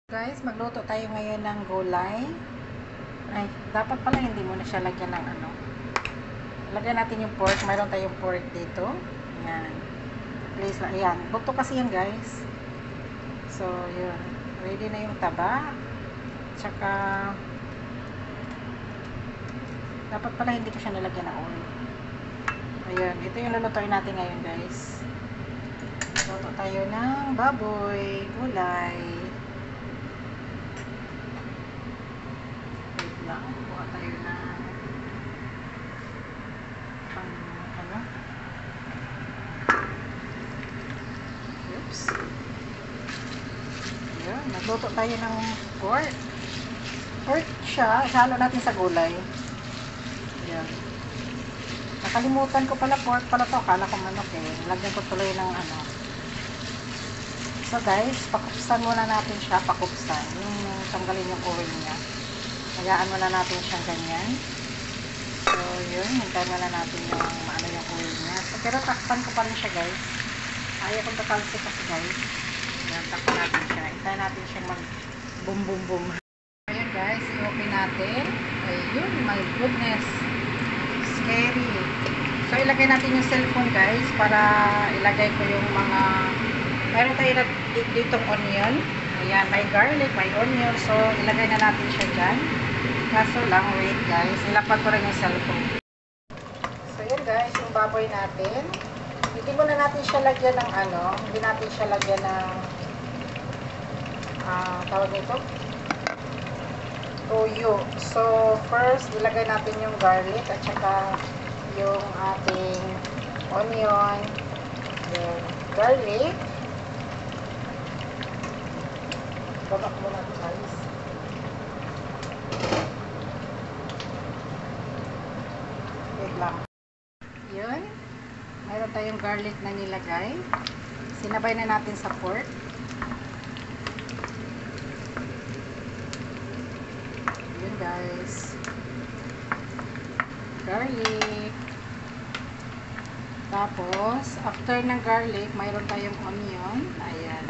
Guys, magluto tayo ngayon ng gulay. Ay, dapat pala hindi mo na siya lagyan ng ano. Lagyan natin yung pork. Mayroon tayong pork dito. Yan. Please lang. Yan. Buto kasi yan, guys. So, yun. Ready na yung taba. Tsaka, dapat pala hindi ko siya nalagyan ng oil. Ayan. Ito yung lulutuin natin ngayon, guys. Luto tayo ng baboy, gulay. Kuha tayo na pang ano. Oops. Ayan, nagluto tayo ng pork. Pork siya, ihalo natin sa gulay. Ayan. Nakalimutan ko pala pork pala to. Akala ko manok eh. Lagyan ko tuloy ng ano. So guys, pakupsan muna natin siya. Pakupsan. Yung tanggalin yung oil niya. Hayaan muna natin siyang ganyan. So, yun. Hintayin muna natin yung ano yung oil niya. So, pero takpan ko pa rin siya, guys. Ayaw kong tatalsik kasi, guys. Ayan, takpan natin siya. Hintayin natin siyang mag boom, boom, boom. Ayan, guys. I-open natin. Ayun, my goodness. Scary. So, ilagay natin yung cellphone, guys, para ilagay ko yung mga mayroon tayo ditong onion. Ayan, may garlic, may onion. So, ilagay na natin siya dyan. Kaso lang, wait guys. Ilapag ko rin yung cellphone. So, yun guys, yung baboy natin. Hindi muna natin siya lagyan ng ano. Hindi natin siya lagyan ng tawag nito? Toyo. So, first, ilagay natin yung garlic at saka yung ating onion. Yung garlic. Babak mo natin guys. Wait lang. Yun. Mayroon tayong garlic na nilagay. Sinabay na natin sa pork. Yun guys. Garlic. Tapos, after ng garlic, mayroon tayong onion. Ayan.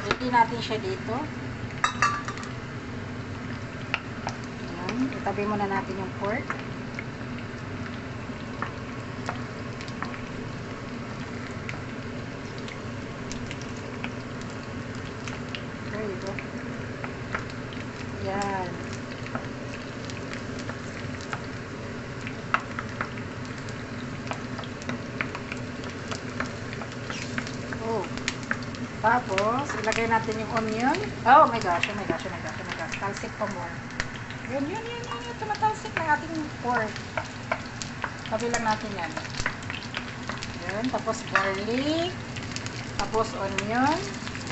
Ready natin siya dito. Ayan. Itabi muna natin yung pork. There you go. Ayan. Oh. Tapos, ilagay natin yung onion. Oh my gosh, oh my gosh, oh my gosh, oh my gosh. Talsik pa more. Yun. Tumatalsik ng ating pork. Tabi lang natin yan. Yun. Tapos garlic. Tapos onion.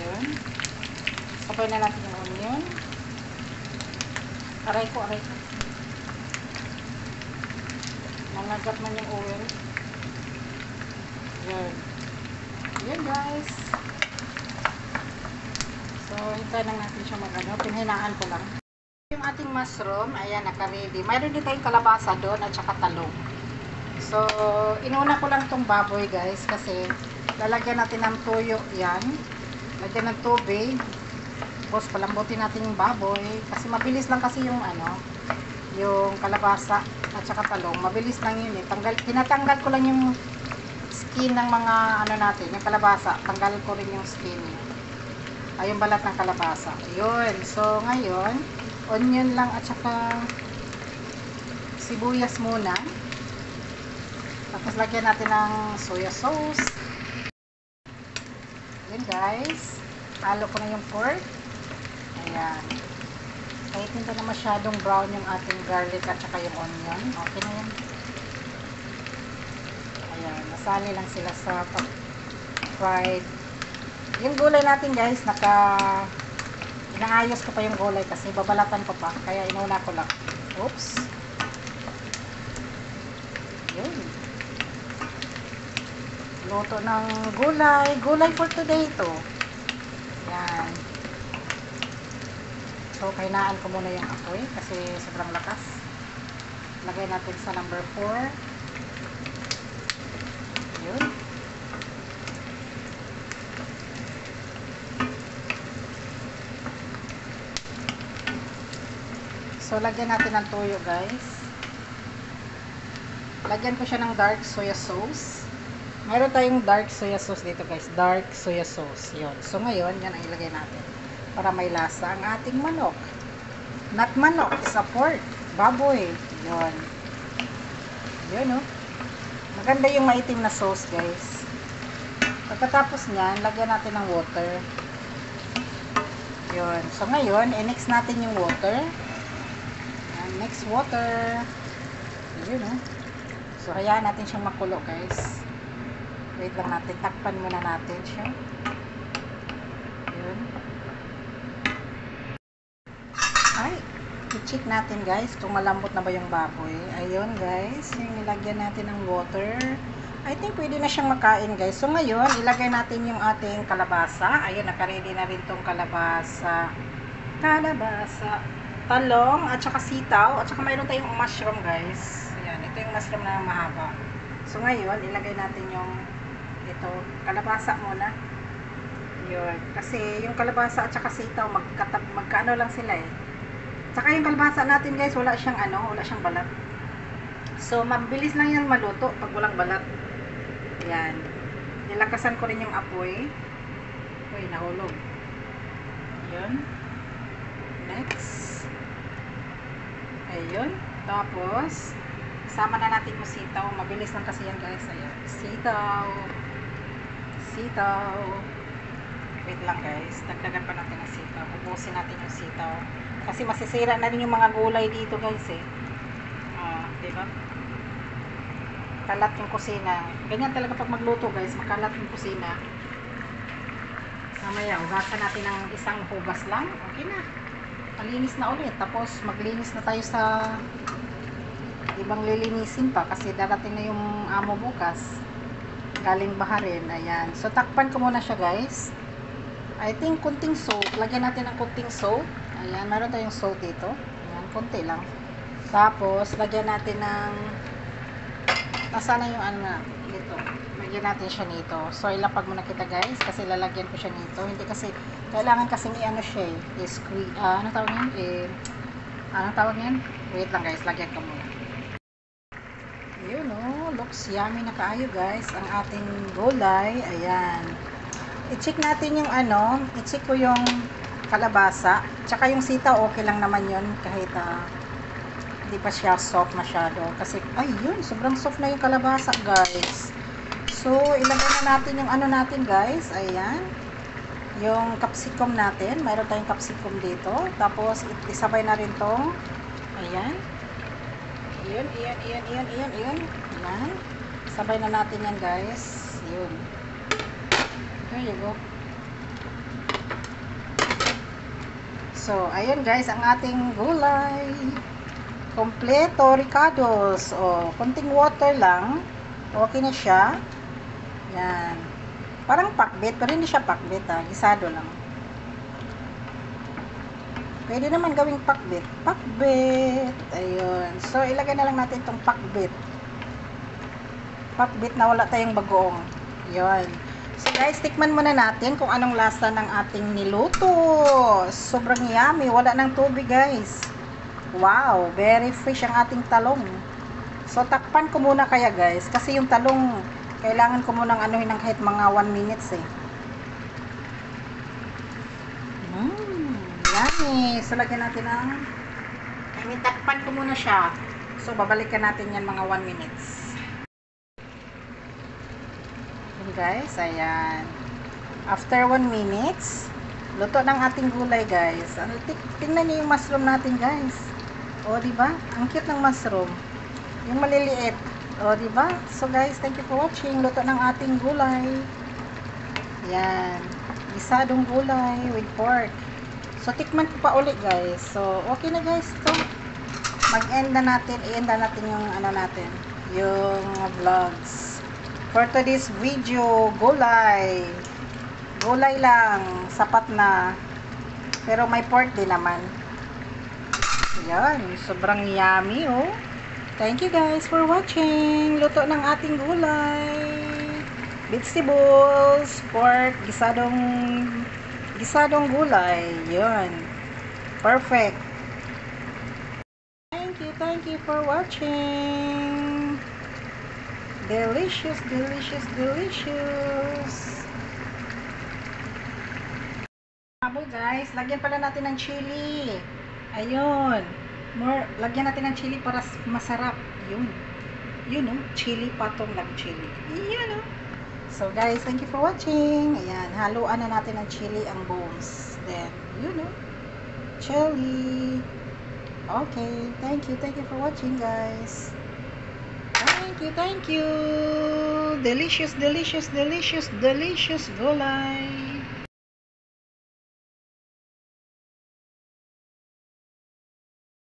Yun. Sabay na natin yung onion. Aray ko. Nanagat man yung oil. Yun. Yun guys. So, hintayin lang natin siya mag-ano. Pinhinaan ko lang. Yung ating mushroom, ayan, naka-ready. Mayroon din tayong kalabasa doon at saka talong. So, inuna ko lang tong baboy guys kasi lalagyan natin ng tuyo yan. Lagyan ng tubig. Tapos palambutin natin yung baboy. Kasi mabilis lang kasi yung ano, yung kalabasa at saka talong. Mabilis lang yun eh. Tinatanggal ko lang yung skin ng mga ano natin, yung kalabasa. Tanggal ko rin yung skin niya. Ay, yung balat ng kalabasa. Yun. So, ngayon, onion lang at saka sibuyas muna. Tapos, lagyan natin ng soya sauce. Yun, guys. Halo ko na yung pork. Ayan. Kahit hindi na masyadong brown yung ating garlic at saka yung onion. Okay na yan. Ayan. Nasali lang sila sa fried. Yung gulay natin guys, inaayos ko pa yung gulay kasi babalatan ko pa. Kaya inuna ko lang. Oops. Yun. Luto ng gulay. Gulay for today ito. Yan. So, kainaan ko muna yung apoy kasi sobrang lakas. Lagay natin sa number 4. Yun. So, lagyan natin ng toyo, guys. Lagyan ko siya ng dark soya sauce. Mayroon tayong dark soya sauce dito, guys. Dark soya sauce. Yun. So, ngayon, yan ang ilagay natin. Para may lasa ang ating manok. Not manok, it's a pork. Baboy. Yun. Yun, oh. Maganda yung maitim na sauce, guys. Pagkatapos niyan, lagyan natin ng water. Yun. So, ngayon, i-mix natin yung water. Mix water. Yun, oh. So, hayaan natin siyang makulo, guys. Wait lang natin. Takpan muna natin siya. Yun. Ay, i-check natin, guys, kung malambot na ba yung baboy. Ayun, guys. Yung nilagyan natin ng water. I think pwede na siyang makain, guys. So, ngayon, ilagay natin yung ating kalabasa. Ayun, nakaready na rin tong kalabasa. Kalabasa. Talong, at saka sitaw, at saka mayroon tayong mushroom, guys. Ayan, ito yung mushroom na mahaba. So, ngayon, ilagay natin yung ito, kalabasa muna. Yun. Kasi yung kalabasa at saka sitaw, magkaano lang sila eh. Saka yung kalabasa natin, guys, wala siyang balat. So, mabilis lang yan maluto pag walang balat. Ayan. Nilakasan ko rin yung apoy. Uy, nahulog. Yun. Next. Ayun. Tapos, isama na natin yung sitaw. Mabilis lang kasi yan, guys. Ayan. Sitaw. Sitaw. Wait lang, guys. Dagdagan pa natin ang sitaw. Ubusin natin yung sitaw. Kasi masisira na rin yung mga gulay dito, guys, eh. Diba? Kalat yung kusina. Ganyan talaga pag magluto, guys. Makalat yung kusina. Mamaya, ugasan natin ng isang hugas lang. Okay na. Malinis na ulit. Tapos, maglinis na tayo sa ibang lilinisin pa. Kasi darating na yung amo bukas. Galing baharin. Ayan. So, takpan ko muna siya, guys. I think, kunting salt. Lagyan natin ng kunting salt. Ayan. Meron tayong salt dito. Ayan. Kunti lang. Tapos, lagyan natin ng nasana yung ano na dito. Lagyan natin siya nito. So, ilapag muna kita, guys. Kasi lalagyan ko siya nito. Hindi kasi, kailangan kasi i-ano siya eh. Ano tawag yan? Anong tawag yan? Wait lang, guys. Lagyan ko muna. Yun, oh. Looks yummy na kaayo, guys. Ang ating gulay. Ayan. I-check natin yung ano. I-check ko yung kalabasa. Tsaka yung sitaw, okay lang naman yun. Kahit, hindi pa siya soft masyado. Kasi, ayun, sobrang soft na yung kalabasa, guys. So, ilagay na natin yung ano natin, guys. Ayan. Yung capsicum natin. Mayroon tayong capsicum dito. Tapos, isabay na rin tong, ayan. Ayan. Ayan. Sabay na natin yan, guys. Yun. There you go. So, ayun, guys, ang ating gulay. Kompleto, ricados. O, konting water lang. Okay na siya. Yan. Parang pakbet, pero hindi siya pakbet, ha. Gisado lang. Pwede naman gawing pakbet. Pakbet. Ayun. So, ilagay na lang natin itong pakbet. Pakbet na wala tayong bagoong. Yun. So, guys, tikman muna natin kung anong lasa ng ating niluto. Sobrang yummy. Wala ng tubig, guys. Wow, very fresh ang ating talong. So, takpan ko muna kaya, guys. Kasi yung talong, kailangan ko munang anuhin ng kahit mga 1 minutes, eh. Yummy. So, lagyan natin ng, takpan ko muna siya. So, babalikan natin yan mga 1 minutes. Yun, guys. Ayan. After 1 minutes, luto ng ating gulay, guys. Tingnan niyo yung mushroom natin, guys. O, diba? Ang cute ng mushroom. Yung maliliit. O, diba? So, guys, thank you for watching. Luto ng ating gulay. Yan. Gisadong gulay with pork. So, tikman ko pa ulit, guys. So, okay na, guys. So, mag-end na natin. I-end na natin yung ano natin. Yung vlogs. For today's video, gulay. Gulay lang. Sapat na. Pero may pork din naman. Yan, sobrang yummy, oh. Thank you, guys, for watching. Luto ng ating gulay. Vegetables, pork, gisadong gulay. Yan. Perfect. Thank you for watching. Delicious, delicious, delicious. Habol guys, lagyan pala natin ng chili. Ayun. Lagyan natin ng chili para masarap. Yun. Yun oh, chili patong lang chili. Yan oh. So guys, thank you for watching. Ayan, haluan na natin ng chili ang bones. Then, yun oh. Chili. Okay, thank you for watching guys. Thank you. Delicious, delicious, delicious, delicious gulay.